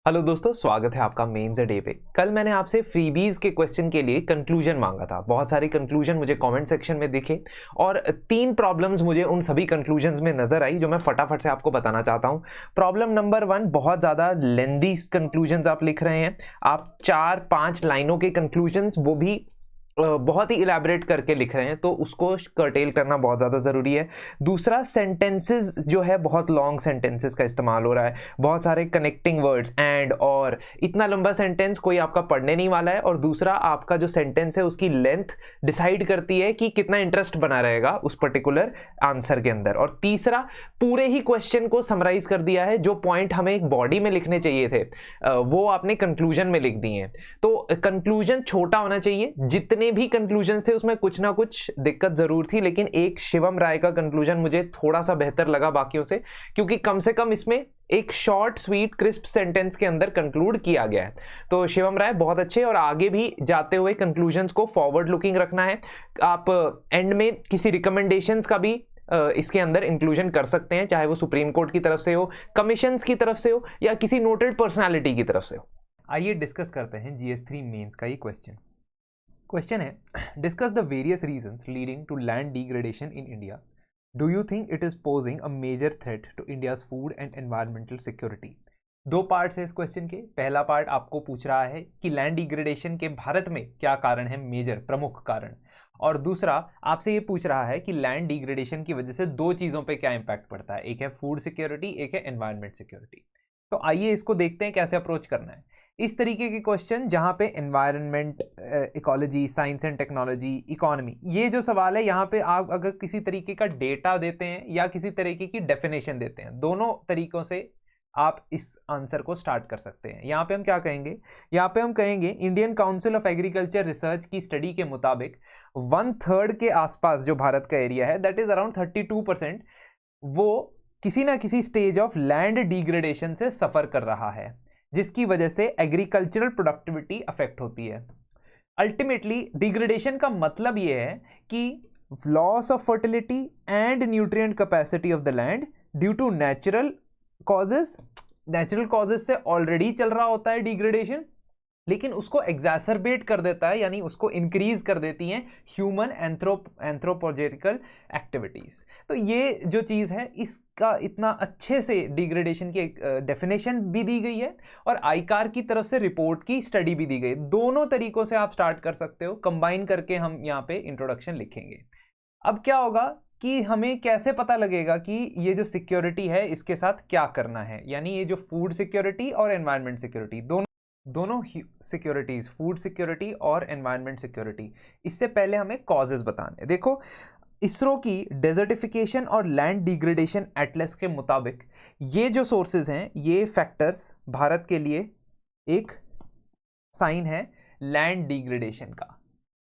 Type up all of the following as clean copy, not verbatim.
Hello दोस्तों, स्वागत है आपका मेंस डे पे। कल मैंने आपसे फ्रीबीज के क्वेश्चन के लिए कंक्लूजन मांगा था। बहुत सारे कंक्लूजन मुझे कमेंट सेक्शन में दिखे और 3 प्रॉब्लम्स मुझे उन सभी कंक्लूजन्स में नजर आई जो मैं फटाफट से आपको बताना चाहता हूं। प्रॉब्लम नंबर 1, बहुत ज़्यादा लेंदी कंक्लूजन्स आप लिख रहे हैं। आप 4-5 लाइनों के कंक्लूजन्स, वो भी बहुत ही इलेबरेट करके लिख रहे हैं, तो उसको कर्टेल करना बहुत ज़्यादा ज़रूरी है। दूसरा, सेंटेंसेस जो है बहुत लॉन्ग सेंटेंसेस का इस्तेमाल हो रहा है, बहुत सारे कनेक्टिंग वर्ड्स एंड और इतना लंबा सेंटेंस कोई आपका पढ़ने नहीं वाला है। और दूसरा, आपका जो सेंटेंस है उसकी लेंथ डिसाइड करती है कि कितना इंटरेस्ट बना रहेगा उस पर्टिकुलर आंसर के अंदर। और तीसरा, पूरे ही क्वेश्चन को समराइज कर दिया है। जो पॉइंट हमें एक बॉडी में लिखने चाहिए थे वो आपने कंक्लूजन में लिख दिए हैं। तो कंक्लूजन छोटा होना चाहिए। जितने भी कंक्लूजन्स थे उसमें कुछ ना कुछ दिक्कत जरूर थी, लेकिन एक शिवम राय का कंक्लूजन मुझे थोड़ा सा बेहतर लगा बाकियों से, क्योंकि कम से कम इसमें एक शॉर्ट स्वीट क्रिस्प सेंटेंस के अंदर कंक्लूड किया गया है। तो शिवम राय बहुत अच्छे, और आगे भी जाते हुए कंक्लूजन्स को फॉरवर्ड लुकिंग रखना है। आप एंड में किसी रिकमेंडेशंस का भी इसके अंदर इंक्लूजन कर सकते हैं, चाहे वो सुप्रीम कोर्ट की तरफ से हो, कमीशंस की तरफ से हो, या किसी नोटेड पर्सनालिटी की तरफ से हो। आइए डिस्कस करते हैं GS3 मेंस का ये क्वेश्चन है, discuss the various reasons leading to land degradation in India. Do you think it is posing a major threat to India's food and environmental security. 2 parts है इस क्वेश्चन के। पहला part आपको पूछ रहा है कि लैंड डिग्रेडेशन के भारत में क्या कारण है, मेजर प्रमुख कारण। और दूसरा आपसे ये पूछ रहा है कि लैंड डिग्रेडेशन की वजह से 2 चीज़ों पे क्या इंपैक्ट पड़ता है, एक है फूड सिक्योरिटी, एक है एनवायरमेंट सिक्योरिटी। तो आइए इसको देखते हैं कैसे अप्रोच करना है। इस तरीके के क्वेश्चन जहाँ पे environment, ecology, science and technology, economy, ये जो सवाल है, यहाँ पे आप अगर किसी तरीके का डेटा देते हैं या किसी तरीके की डेफिनेशन देते हैं, दोनों तरीकों से आप इस आंसर को स्टार्ट कर सकते हैं। यहाँ पे हम क्या कहेंगे, यहाँ पे हम कहेंगे Indian council of agriculture research की स्टडी के मुताबिक 1/3 के आसपास जो भारत का एरिया है, दैट इज अराउंड 32%, वो किसी ना किसी स्टेज ऑफ लैंड डिग्रेडेशन से सफर कर रहा है, जिसकी वजह से एग्रीकल्चरल प्रोडक्टिविटी अफेक्ट होती है। अल्टीमेटली डिग्रेडेशन का मतलब यह है कि loss of fertility and nutrient capacity of the land due to natural causes से ऑलरेडी चल रहा होता है डिग्रेडेशन, लेकिन उसको एग्जैसरबेट कर देता है, यानी उसको इंक्रीज कर देती हैं ह्यूमन एंथ्रोपोजेटिकल एक्टिविटीज। तो ये जो चीज है, इसका इतना अच्छे से डिग्रेडेशन की डेफिनेशन भी दी गई है और आईकार की तरफ से रिपोर्ट की स्टडी भी दी गई। दोनों तरीकों से आप स्टार्ट कर सकते हो, कंबाइन करके हम यहाँ पे इंट्रोडक्शन लिखेंगे। अब क्या होगा कि हमें कैसे पता लगेगा कि ये जो सिक्योरिटी है इसके साथ क्या करना है, यानी ये जो फूड सिक्योरिटी और एनवायरमेंट सिक्योरिटी, दोनों सिक्योरिटीज, फूड सिक्योरिटी और एनवायरमेंट सिक्योरिटी, इससे पहले हमें कॉजेज बताने। देखो, इसरो की डेजर्टिफिकेशन और लैंड डिग्रेडेशन एटलस के मुताबिक ये जो सोर्सेज हैं, ये फैक्टर्स भारत के लिए एक साइन है लैंड डिग्रेडेशन का।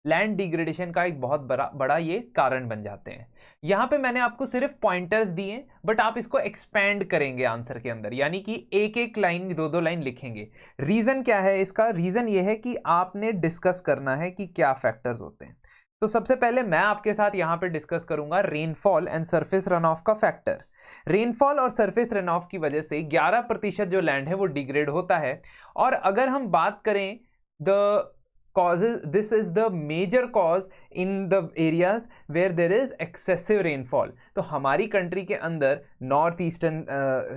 लैंड डिग्रेडेशन का एक बहुत बड़ा ये कारण बन जाते हैं। यहां पे मैंने आपको सिर्फ पॉइंटर्स दिए, बट आप इसको एक्सपैंड करेंगे आंसर के अंदर, यानी कि एक एक लाइन, 2-2 लाइन लिखेंगे। रीजन क्या है इसका? रीजन ये है कि आपने डिस्कस करना है कि क्या फैक्टर्स होते हैं। तो सबसे पहले मैं आपके साथ यहां पे डिस्कस करूंगा rainfall and surface run of का फैक्टर। रेनफॉल और सरफेस रन ऑफ की वजह से 11% जो लैंड है वो डिग्रेड होता है। और अगर हम बात करें the causes, this is the major cause in the areas where there is excessive rainfall। तो हमारी कंट्री के अंदर नॉर्थ ईस्टर्न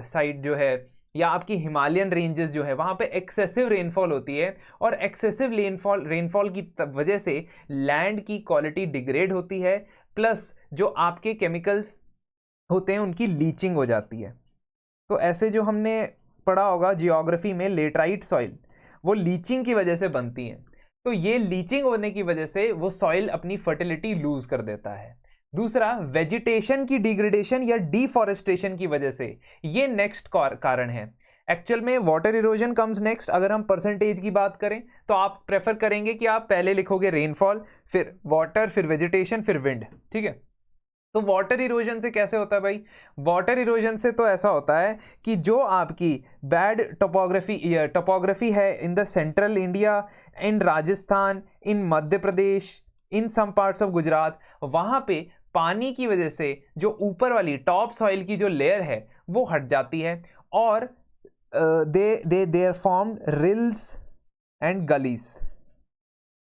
साइड जो है, या आपकी हिमालयन रेंजेस जो है, वहाँ पे एक्सेसिव रेनफॉल होती है, और एक्सेसिव रेनफॉल की वजह से लैंड की क्वालिटी डिग्रेड होती है, प्लस जो आपके केमिकल्स होते हैं उनकी लीचिंग हो जाती है। तो ऐसे जो हमने पढ़ा होगा जियोग्राफी में, लेटराइट सॉइल वो लीचिंग की वजह से बनती हैं। तो ये लीचिंग होने की वजह से वो सॉइल अपनी फर्टिलिटी लूज कर देता है। दूसरा, वेजिटेशन की डिग्रेडेशन या डिफॉरेस्टेशन की वजह से, ये नेक्स्ट कारण है। एक्चुअल में वाटर इरोजन कम्स नेक्स्ट। अगर हम परसेंटेज की बात करें तो आप प्रेफर करेंगे कि आप पहले लिखोगे रेनफॉल, फिर वाटर, फिर वेजिटेशन, फिर विंड, ठीक है। तो वाटर इरोजन से कैसे होता है भाई? वाटर इरोजन से तो ऐसा होता है कि जो आपकी बैड टोपोग्राफी है in the central India, in Rajasthan, in Madhya Pradesh, in some parts of Gujarat, वहाँ पे पानी की वजह से जो ऊपर वाली टॉप सॉइल की जो लेयर है वो हट जाती है, और they are formed rills and gullies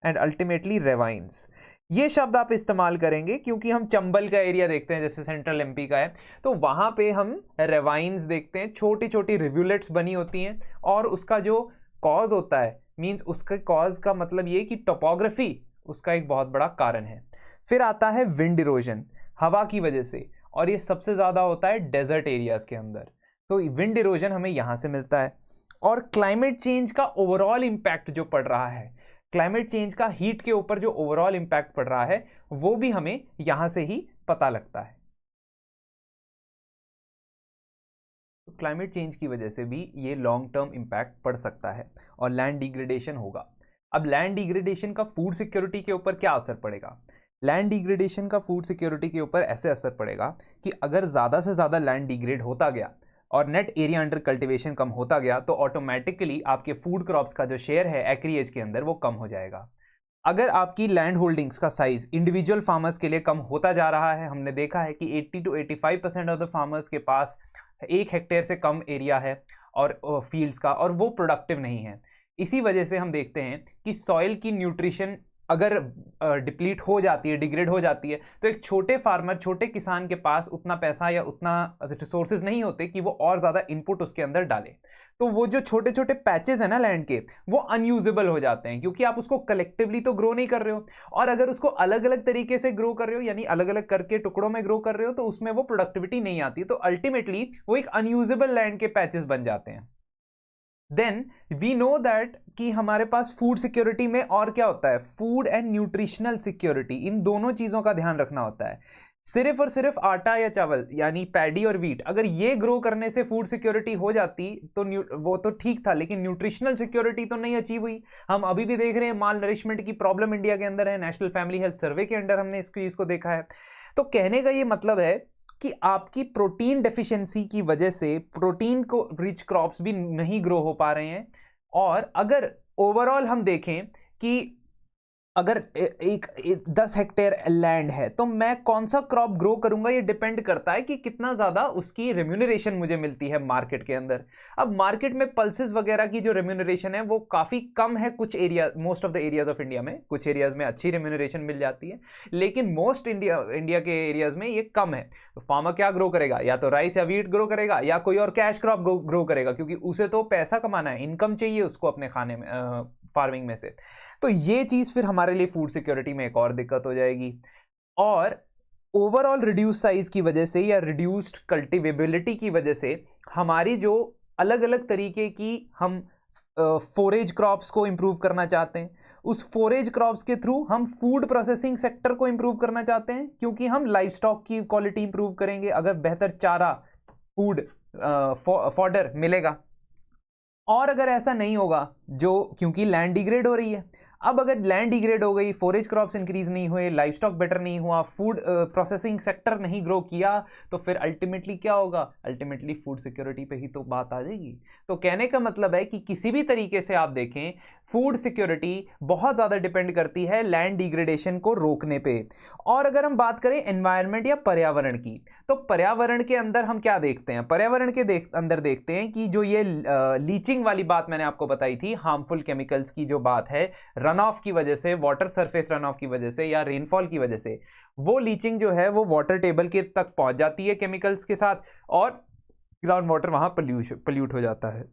and ultimately ravines. ये शब्द आप इस्तेमाल करेंगे क्योंकि हम चंबल का एरिया देखते हैं, जैसे सेंट्रल एमपी का है, तो वहां पे हम रेवाइंस देखते हैं, छोटी छोटी रिव्यूलेट्स बनी होती हैं, और उसका जो कॉज होता है, मींस उसका कॉज का मतलब ये कि टोपोग्राफी उसका एक बहुत बड़ा कारण है। फिर आता है विंड इरोजन, हवा की वजह से, और ये सबसे ज़्यादा होता है डेजर्ट एरियाज़ के अंदर, तो विंड इरोजन हमें यहाँ से मिलता है। और क्लाइमेट चेंज का ओवरऑल इम्पैक्ट जो पड़ रहा है, क्लाइमेट चेंज का हीट के ऊपर जो ओवरऑल इम्पैक्ट पड़ रहा है, वो भी हमें यहाँ से ही पता लगता है। तो क्लाइमेट चेंज की वजह से भी ये लॉन्ग टर्म इम्पैक्ट पड़ सकता है और लैंड डिग्रेडेशन होगा। अब लैंड डिग्रेडेशन का फूड सिक्योरिटी के ऊपर क्या असर पड़ेगा? लैंड डिग्रेडेशन का फूड सिक्योरिटी के ऊपर ऐसे असर पड़ेगा कि अगर ज़्यादा से ज़्यादा लैंड डिग्रेड होता गया और नेट एरिया अंडर कल्टीवेशन कम होता गया, तो ऑटोमेटिकली आपके फूड क्रॉप्स का जो शेयर है एक्रिएज के अंदर वो कम हो जाएगा। अगर आपकी लैंड होल्डिंग्स का साइज इंडिविजुअल फार्मर्स के लिए कम होता जा रहा है, हमने देखा है कि 80 to 85% ऑफ द फार्मर्स के पास 1 हेक्टेयर से कम एरिया है और फील्ड्स का, और वो प्रोडक्टिव नहीं है। इसी वजह से हम देखते हैं कि सॉइल की न्यूट्रिशन अगर डिप्लीट हो जाती है, डिग्रेड हो जाती है, तो एक छोटे फार्मर, छोटे किसान के पास उतना पैसा या उतना रिसोर्सेज नहीं होते कि वो और ज़्यादा इनपुट उसके अंदर डाले। तो वो जो छोटे छोटे पैचेस है ना लैंड के, वो अनयूजेबल हो जाते हैं, क्योंकि आप उसको कलेक्टिवली तो ग्रो नहीं कर रहे हो, और अगर उसको अलग अलग तरीके से ग्रो कर रहे हो, यानी अलग अलग करके टुकड़ों में ग्रो कर रहे हो, तो उसमें वो प्रोडक्टिविटी नहीं आती, तो अल्टीमेटली वो एक अनयूजेबल लैंड के पैचेस बन जाते हैं। देन वी नो दैट कि हमारे पास फूड सिक्योरिटी में और क्या होता है, फूड एंड न्यूट्रिशनल सिक्योरिटी, इन दोनों चीज़ों का ध्यान रखना होता है। सिर्फ और सिर्फ आटा या चावल यानी पैडी और वीट, अगर ये ग्रो करने से फूड सिक्योरिटी हो जाती तो वो तो ठीक था, लेकिन न्यूट्रिशनल सिक्योरिटी तो नहीं अचीव हुई। हम अभी भी देख रहे हैं माल नरिशमेंट की प्रॉब्लम इंडिया के अंदर है, नेशनल फैमिली हेल्थ सर्वे के अंडर हमने इस चीज़ को देखा है। तो कहने का ये मतलब है कि आपकी प्रोटीन डेफिशिएंसी की वजह से प्रोटीन को रिच क्रॉप्स भी नहीं ग्रो हो पा रहे हैं। और अगर ओवरऑल हम देखें कि अगर एक 10 हेक्टेयर लैंड है, तो मैं कौन सा क्रॉप ग्रो करूंगा, ये डिपेंड करता है कि कितना ज़्यादा उसकी रेम्यूनरेशन मुझे मिलती है मार्केट के अंदर। अब मार्केट में पल्सेस वगैरह की जो रेम्यूनरेशन है वो काफ़ी कम है कुछ area, most of the areas of India में। कुछ एरियाज में अच्छी रेम्यूनरेशन मिल जाती है, लेकिन मोस्ट इंडिया के एरियाज में ये कम है। तो फार्मर क्या ग्रो करेगा, या तो राइस या वीट ग्रो करेगा, या कोई और कैश क्रॉप ग्रो करेगा, क्योंकि उसे तो पैसा कमाना है, इनकम चाहिए उसको अपने खाने में, फार्मिंग में से। तो ये चीज़ फिर हमारे लिए फूड सिक्योरिटी में एक और दिक्कत हो जाएगी। और ओवरऑल रिड्यूस साइज की वजह से या रिड्यूस्ड कल्टिवेबिलिटी की वजह से हमारी जो अलग अलग तरीके की हम फोरेज क्रॉप्स को इंप्रूव करना चाहते हैं, उस फोरेज क्रॉप्स के थ्रू हम फूड प्रोसेसिंग सेक्टर को इंप्रूव करना चाहते हैं, क्योंकि हम लाइफ स्टॉक की क्वालिटी इंप्रूव करेंगे अगर बेहतर चारा, फूड, फॉडर मिलेगा। और अगर ऐसा नहीं होगा, जो क्योंकि लैंड डिग्रेड हो रही है, अब अगर लैंड डिग्रेड हो गई, फोरेज क्रॉप्स इंक्रीज नहीं हुए, लाइफ स्टॉक बेटर नहीं हुआ, फूड प्रोसेसिंग सेक्टर नहीं ग्रो किया, तो फिर अल्टीमेटली क्या होगा, अल्टीमेटली फूड सिक्योरिटी पे ही तो बात आ जाएगी। तो कहने का मतलब है कि किसी भी तरीके से आप देखें, फूड सिक्योरिटी बहुत ज़्यादा डिपेंड करती है लैंड डिग्रेडेशन को रोकने पे। और अगर हम बात करें एनवायरनमेंट या पर्यावरण की, तो पर्यावरण के अंदर हम क्या देखते हैं, पर्यावरण के अंदर देखते हैं कि जो ये लीचिंग वाली बात मैंने आपको बताई थी, हार्मफुल केमिकल्स की जो बात है, रन ऑफ की वजह से, वाटर सरफेस रन ऑफ की वजह से या रेनफॉल की वजह से, वो लीचिंग जो है वो वाटर टेबल के तक पहुंच जाती है केमिकल्स के साथ, और ग्राउंड वाटर वहां पोल्यूट हो जाता है।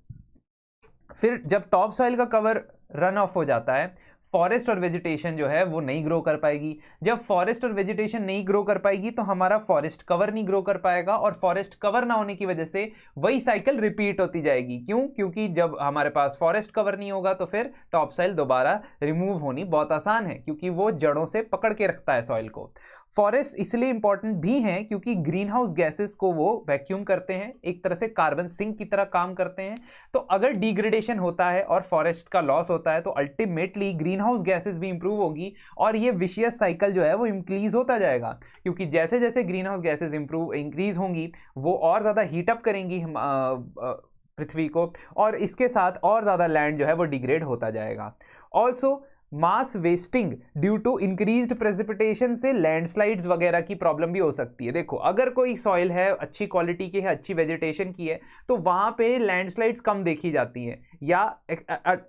फिर जब टॉप सॉइल का कवर रन ऑफ हो जाता है, फॉरेस्ट और वेजिटेशन जो है वो नहीं ग्रो कर पाएगी। जब फॉरेस्ट और वेजिटेशन नहीं ग्रो कर पाएगी तो हमारा फॉरेस्ट कवर नहीं ग्रो कर पाएगा, और फॉरेस्ट कवर ना होने की वजह से वही साइकिल रिपीट होती जाएगी। क्यों? क्योंकि जब हमारे पास फॉरेस्ट कवर नहीं होगा तो फिर टॉप सॉइल दोबारा रिमूव होनी बहुत आसान है, क्योंकि वो जड़ों से पकड़ के रखता है सॉइल को। फॉरेस्ट इसलिए इंपॉर्टेंट भी हैं क्योंकि ग्रीन हाउस गैसेस को वो वैक्यूम करते हैं, एक तरह से कार्बन सिंक की तरह काम करते हैं। तो अगर डिग्रेडेशन होता है और फॉरेस्ट का लॉस होता है, तो अल्टीमेटली ग्रीन हाउस गैसेस भी इंप्रूव होगी, और ये विशियस साइकिल जो है वो इंक्रीज होता जाएगा, क्योंकि जैसे जैसे ग्रीन हाउस गैसेस इंक्रीज होंगी वो और ज़्यादा हीटअप करेंगी पृथ्वी को, और इसके साथ और ज़्यादा लैंड जो है वो डिग्रेड होता जाएगा। Also mass wasting due to increased precipitation से लैंडस्लाइड्स वगैरह की प्रॉब्लम भी हो सकती है। देखो, अगर कोई सॉइल है अच्छी क्वालिटी की है, अच्छी वेजिटेशन की है, तो वहां पे लैंडस्लाइड्स कम देखी जाती हैं। या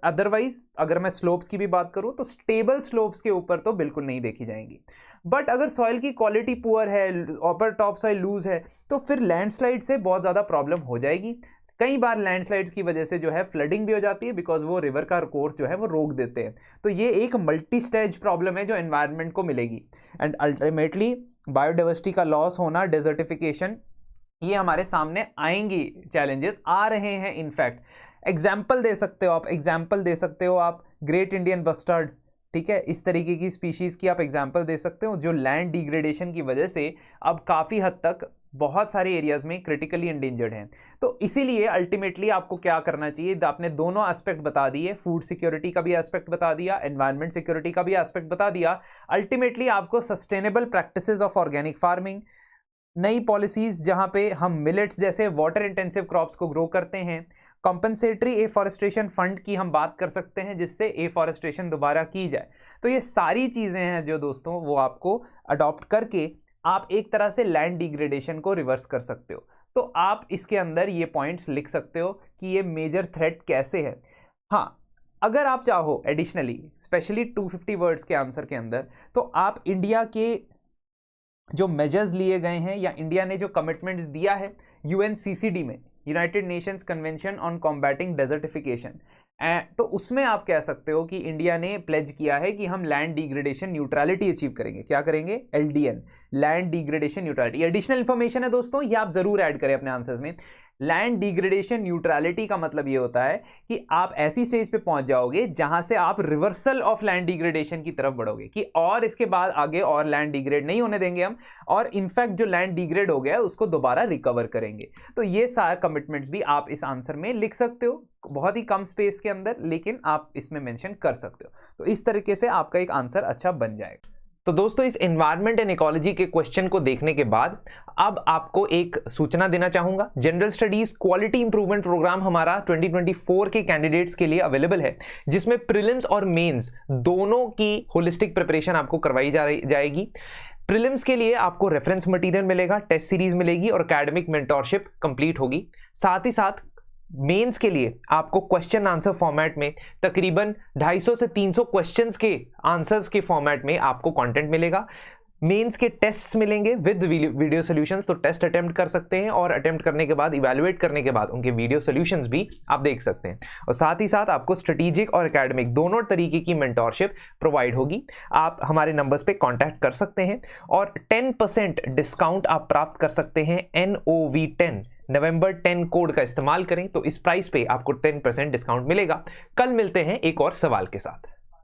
अदरवाइज अगर मैं स्लोप्स की भी बात करूं तो स्टेबल स्लोप्स के ऊपर तो बिल्कुल नहीं देखी जाएंगी। बट अगर सॉइल की क्वालिटी पुअर है, अपर टॉप सॉइल लूज है, तो फिर लैंडस्लाइड से बहुत ज़्यादा प्रॉब्लम हो जाएगी। कई बार लैंडस्लाइड्स की वजह से जो है फ्लडिंग भी हो जाती है, बिकॉज वो रिवर का कोर्स जो है वो रोक देते हैं। तो ये एक मल्टी स्टेज प्रॉब्लम है जो एनवायरनमेंट को मिलेगी। एंड अल्टीमेटली बायोडाइवर्सिटी का लॉस होना, डेजर्टिफिकेशन, ये हमारे सामने आएंगी, चैलेंजेस आ रहे हैं। इनफैक्ट एग्जाम्पल दे सकते हो आप, ग्रेट इंडियन बस्टर्ड, ठीक है, इस तरीके की स्पीशीज की आप एग्जाम्पल दे सकते हो जो लैंड डिग्रेडेशन की वजह से अब काफ़ी हद तक बहुत सारे एरियाज में क्रिटिकली एंडेंजर्ड हैं। तो इसीलिए अल्टीमेटली आपको क्या करना चाहिए, आपने दोनों एस्पेक्ट बता दिए, फूड सिक्योरिटी का भी एस्पेक्ट बता दिया, एनवायरनमेंट सिक्योरिटी का भी एस्पेक्ट बता दिया। अल्टीमेटली आपको sustainable practices of organic farming, नई पॉलिसीज जहां पे हम मिलेट्स जैसे वाटर इंटेंसिव क्रॉप्स को ग्रो करते हैं, कंपनसेटरी एफॉरेस्टेशन फंड की हम बात कर सकते हैं जिससे एफॉरेस्टेशन दोबारा की जाए। तो ये सारी चीज़ें हैं जो दोस्तों वो आपको अडॉप्ट करके आप एक तरह से लैंड डिग्रेडेशन को रिवर्स कर सकते हो। तो आप इसके अंदर ये पॉइंट्स लिख सकते हो कि ये मेजर थ्रेट कैसे है। हाँ, अगर आप चाहो एडिशनली स्पेशली 250 वर्ड्स के आंसर के अंदर, तो आप इंडिया के जो मेजर्स लिए गए हैं या इंडिया ने जो कमिटमेंट्स दिया है यूएनसीसीडी में, United Nations convention on combating desertification, तो उसमें आप कह सकते हो कि इंडिया ने प्लेज किया है कि हम लैंड डिग्रेडेशन न्यूट्रलिटी अचीव करेंगे। क्या करेंगे? LDN, land degradation neutrality. Additional information है दोस्तों, ये आप जरूर ऐड करें अपने आंसर्स में। लैंड डिग्रेडेशन न्यूट्रलिटी का मतलब ये होता है कि आप ऐसी स्टेज पे पहुंच जाओगे जहां से आप रिवर्सल ऑफ लैंड डिग्रेडेशन की तरफ बढ़ोगे कि और इसके बाद आगे और लैंड डिग्रेड नहीं होने देंगे हम, और इनफैक्ट जो लैंड डिग्रेड हो गया है उसको दोबारा रिकवर करेंगे। तो ये सारे कमिटमेंट्स भी आप इस आंसर में लिख सकते हो, बहुत ही कम स्पेस के अंदर, लेकिन आप इसमें मेंशन कर सकते हो। तो इस तरीके से आपका एक आंसर अच्छा बन जाएगा। तो दोस्तों, इस एनवायरनमेंट एंड इकोलॉजी के क्वेश्चन को देखने के बाद अब आपको एक सूचना देना चाहूंगा। General studies quality improvement programme हमारा 2024 के कैंडिडेट्स के लिए अवेलेबल है, जिसमें प्रीलिम्स और मेंस दोनों की होलिस्टिक प्रिपरेशन आपको करवाई जाएगी। प्रीलिम्स के लिए आपको रेफरेंस मटेरियल मिलेगा, टेस्ट सीरीज मिलेगी और एकेडमिक मेंटोरशिप कंप्लीट होगी। साथ ही साथ मेंस के लिए आपको क्वेश्चन आंसर फॉर्मेट में तकरीबन 250 से 300 क्वेश्चंस के आंसर्स के फॉर्मेट में आपको कंटेंट मिलेगा। मेंस के टेस्ट्स मिलेंगे विद वीडियो सॉल्यूशंस, तो टेस्ट अटेम्प्ट कर सकते हैं और अटेम्प्ट करने के बाद, इवैल्यूएट करने के बाद उनके वीडियो सॉल्यूशंस भी आप देख सकते हैं। और साथ ही साथ आपको स्ट्रेटेजिक और एकेडमिक दोनों तरीके की मेंटोरशिप प्रोवाइड होगी। आप हमारे नंबर्स पे कांटेक्ट कर सकते हैं और 10% डिस्काउंट आप प्राप्त कर सकते हैं। NOV10 नवंबर 10 कोड का इस्तेमाल करें तो इस प्राइस पे आपको 10% डिस्काउंट मिलेगा। कल मिलते हैं एक और सवाल के साथ।